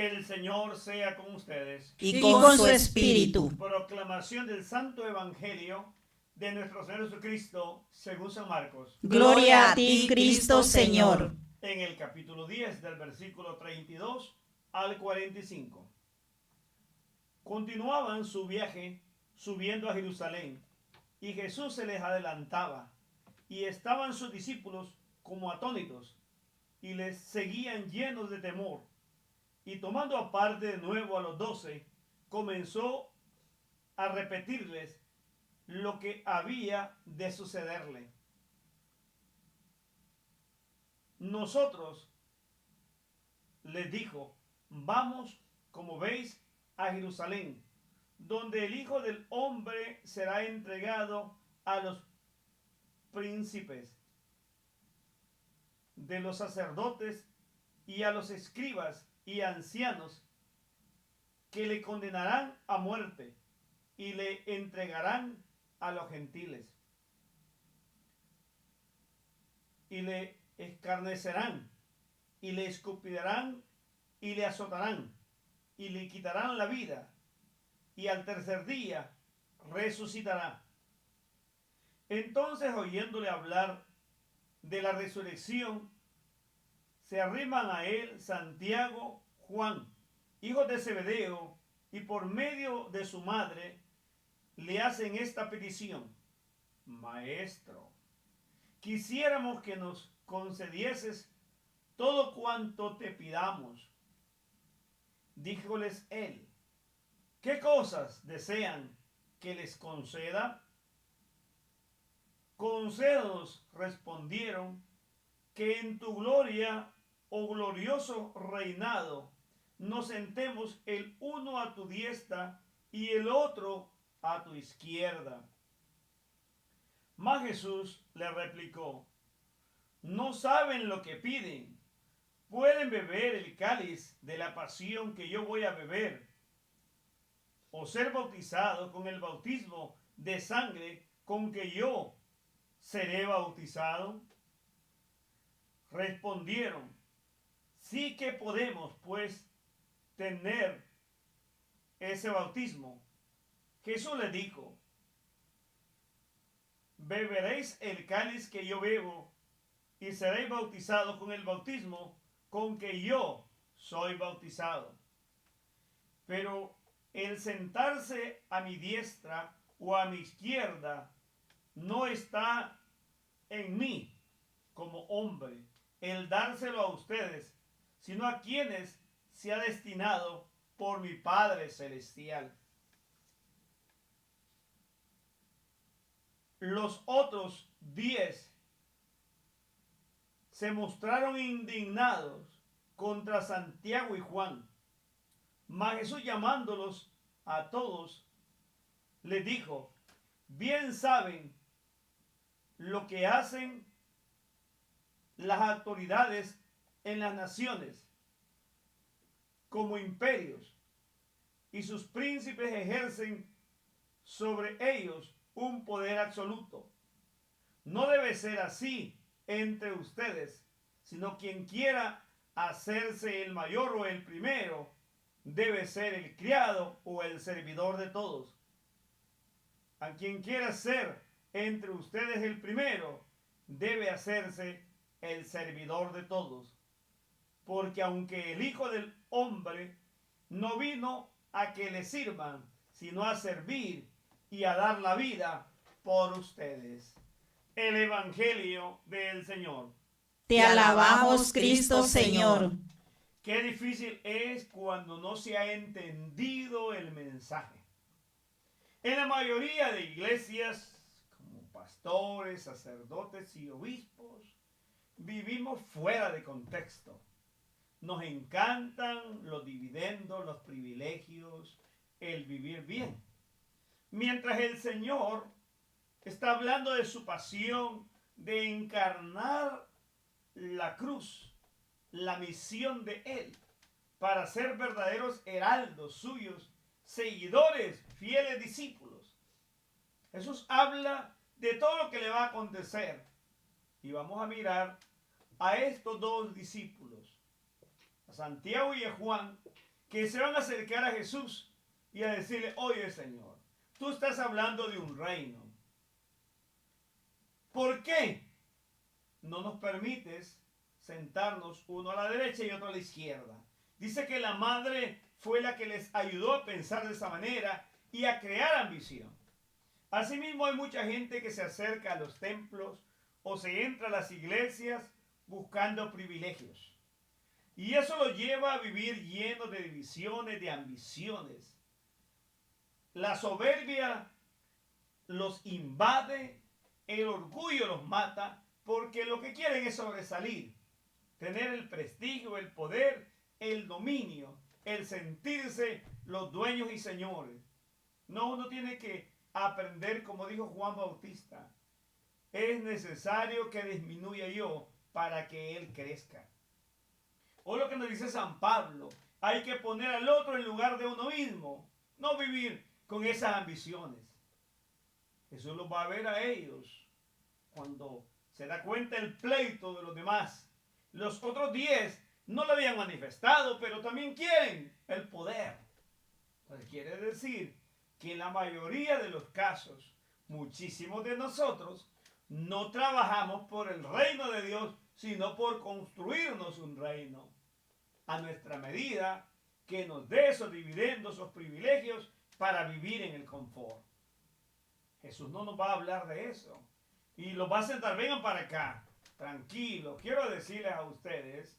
El Señor sea con ustedes. y con su espíritu. Proclamación del Santo Evangelio de nuestro Señor Jesucristo según San Marcos. Gloria a ti, Cristo Señor. En el capítulo 10 del versículo 32 al 45. Continuaban su viaje subiendo a Jerusalén, y Jesús se les adelantaba, y estaban sus discípulos como atónitos, y les seguían llenos de temor. Y tomando aparte de nuevo a los 12, comenzó a repetirles lo que había de sucederle. Nosotros, les dijo, vamos, como veis, a Jerusalén, donde el Hijo del Hombre será entregado a los príncipes de los sacerdotes y a los escribas y ancianos, que le condenarán a muerte y le entregarán a los gentiles, y le escarnecerán y le escupirán y le azotarán y le quitarán la vida, y al tercer día resucitará. Entonces, oyéndole hablar de la resurrección, se arriman a él Santiago, Juan, hijos de Zebedeo, y por medio de su madre le hacen esta petición: Maestro, quisiéramos que nos concedieses todo cuanto te pidamos. Díjoles él: ¿qué cosas desean que les conceda? Concédanos, respondieron, que en tu gloria o glorioso reinado nos sentemos el uno a tu diestra y el otro a tu izquierda. Mas Jesús le replicó: no saben lo que piden. ¿Pueden beber el cáliz de la pasión que yo voy a beber, o ser bautizados con el bautismo de sangre con que yo seré bautizado? Respondieron: sí que podemos, pues, tener ese bautismo. Jesús les dijo: beberéis el cáliz que yo bebo, y seréis bautizados con el bautismo con que yo soy bautizado. Pero el sentarse a mi diestra o a mi izquierda no está en mí como hombre el dárselo a ustedes, sino a quienes se ha destinado por mi Padre Celestial. Los otros 10 se mostraron indignados contra Santiago y Juan. Mas Jesús, llamándolos a todos, les dijo: bien saben lo que hacen las autoridades en las naciones como imperios, y sus príncipes ejercen sobre ellos un poder absoluto. No debe ser así entre ustedes, sino quien quiera hacerse el mayor o el primero, debe ser el criado o el servidor de todos. A quien quiera ser entre ustedes el primero, debe hacerse el servidor de todos. Porque aunque el Hijo del Hombre no vino a que le sirvan, sino a servir y a dar la vida por ustedes. El Evangelio del Señor. Te alabamos, Cristo Señor. Qué difícil es cuando no se ha entendido el mensaje. En la mayoría de iglesias, como pastores, sacerdotes y obispos, vivimos fuera de contexto. Nos encantan los dividendos, los privilegios, el vivir bien. Mientras el Señor está hablando de su pasión, de encarnar la cruz, la misión de Él, para ser verdaderos heraldos suyos, seguidores, fieles discípulos. Jesús habla de todo lo que le va a acontecer. Y vamos a mirar a estos dos discípulos, a Santiago y a Juan, que se van a acercar a Jesús y a decirle, oye Señor, tú estás hablando de un reino. ¿Por qué no nos permites sentarnos uno a la derecha y otro a la izquierda? Dice que la madre fue la que les ayudó a pensar de esa manera y a crear ambición. Asimismo, hay mucha gente que se acerca a los templos o se entra a las iglesias buscando privilegios. Y eso lo lleva a vivir lleno de divisiones, de ambiciones. La soberbia los invade, el orgullo los mata, porque lo que quieren es sobresalir, tener el prestigio, el poder, el dominio, el sentirse los dueños y señores. No, uno tiene que aprender, como dijo Juan Bautista, es necesario que disminuya yo para que él crezca. O lo que nos dice San Pablo, hay que poner al otro en lugar de uno mismo, no vivir con esas ambiciones. Jesús los va a ver a ellos cuando se da cuenta el pleito de los demás. Los otros 10 no lo habían manifestado, pero también quieren el poder. Entonces quiere decir que en la mayoría de los casos, muchísimos de nosotros no trabajamos por el reino de Dios, sino por construirnos un reino a nuestra medida, que nos dé esos dividendos, esos privilegios para vivir en el confort. Jesús no nos va a hablar de eso y los va a sentar, vengan para acá, tranquilos. Quiero decirles a ustedes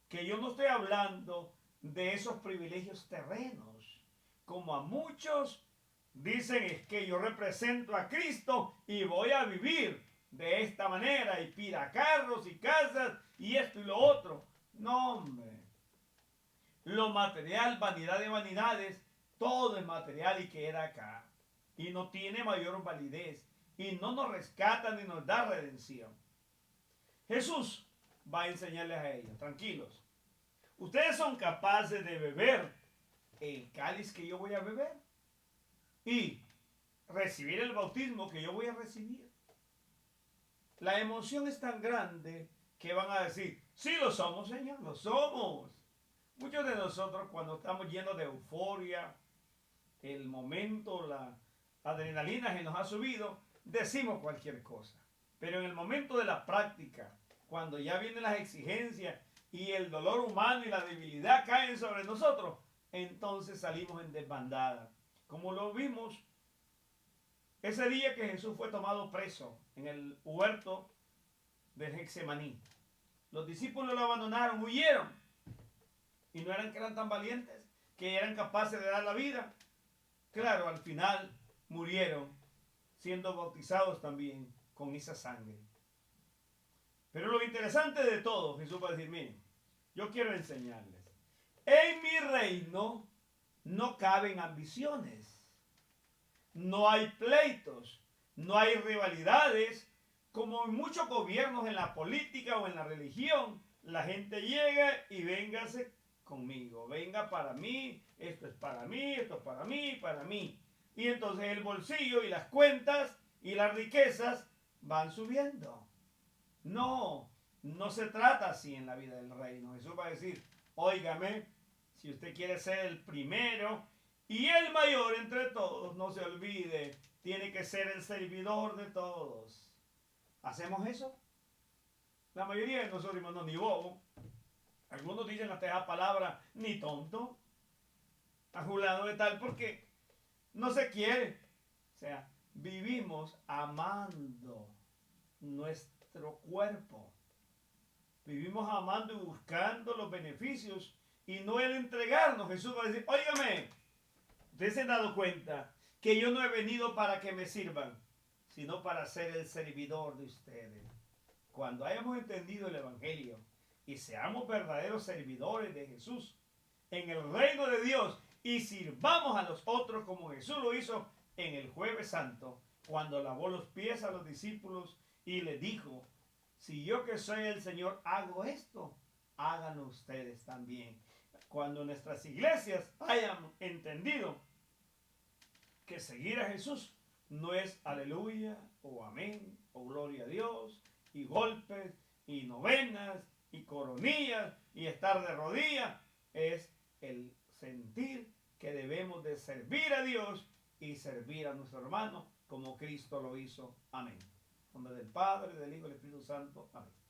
que yo no estoy hablando de esos privilegios terrenos, como a muchos dicen, es que yo represento a Cristo y voy a vivir de esta manera y pida carros y casas y esto y lo otro. No, hombre. Lo material, vanidad de vanidades, todo es material y queda acá. Y no tiene mayor validez. Y no nos rescata ni nos da redención. Jesús va a enseñarles a ellos, tranquilos. Ustedes son capaces de beber el cáliz que yo voy a beber y recibir el bautismo que yo voy a recibir. La emoción es tan grande que van a decir, sí lo somos, Señor, lo somos. Muchos de nosotros cuando estamos llenos de euforia, el momento, la adrenalina que nos ha subido, decimos cualquier cosa. Pero en el momento de la práctica, cuando ya vienen las exigencias y el dolor humano y la debilidad caen sobre nosotros, entonces salimos en desbandada. Como lo vimos ese día que Jesús fue tomado preso en el huerto del Getsemaní. Los discípulos lo abandonaron, huyeron. Y no eran que eran tan valientes, que eran capaces de dar la vida. Claro, al final murieron siendo bautizados también con esa sangre. Pero lo interesante de todo, Jesús va a decir, miren, yo quiero enseñarles. En mi reino no caben ambiciones. No hay pleitos, no hay rivalidades, como en muchos gobiernos en la política o en la religión. La gente llega y véngase conmigo, venga para mí, esto es para mí, esto es para mí, para mí. Y entonces el bolsillo y las cuentas y las riquezas van subiendo. No, no se trata así en la vida del reino. Jesús va a decir, óigame, si usted quiere ser el primero y el mayor entre todos, no se olvide, tiene que ser el servidor de todos. ¿Hacemos eso? La mayoría de nosotros decimos, no, ni bobo. Algunos dicen hasta esa palabra, ni tonto, a fulano de tal, porque no se quiere. O sea, vivimos amando nuestro cuerpo. Vivimos amando y buscando los beneficios y no el entregarnos. Jesús va a decir, óigame, ustedes se han dado cuenta que yo no he venido para que me sirvan, sino para ser el servidor de ustedes. Cuando hayamos entendido el Evangelio y seamos verdaderos servidores de Jesús en el reino de Dios y sirvamos a los otros como Jesús lo hizo en el Jueves Santo, cuando lavó los pies a los discípulos y les dijo, si yo que soy el Señor hago esto, háganlo ustedes también. Cuando nuestras iglesias hayan entendido que seguir a Jesús no es aleluya o amén o gloria a Dios y golpes y novenas y coronillas y estar de rodillas, es el de servir a Dios y servir a nuestro hermano como Cristo lo hizo. Amén. En nombre del Padre, del Hijo y del Espíritu Santo. Amén.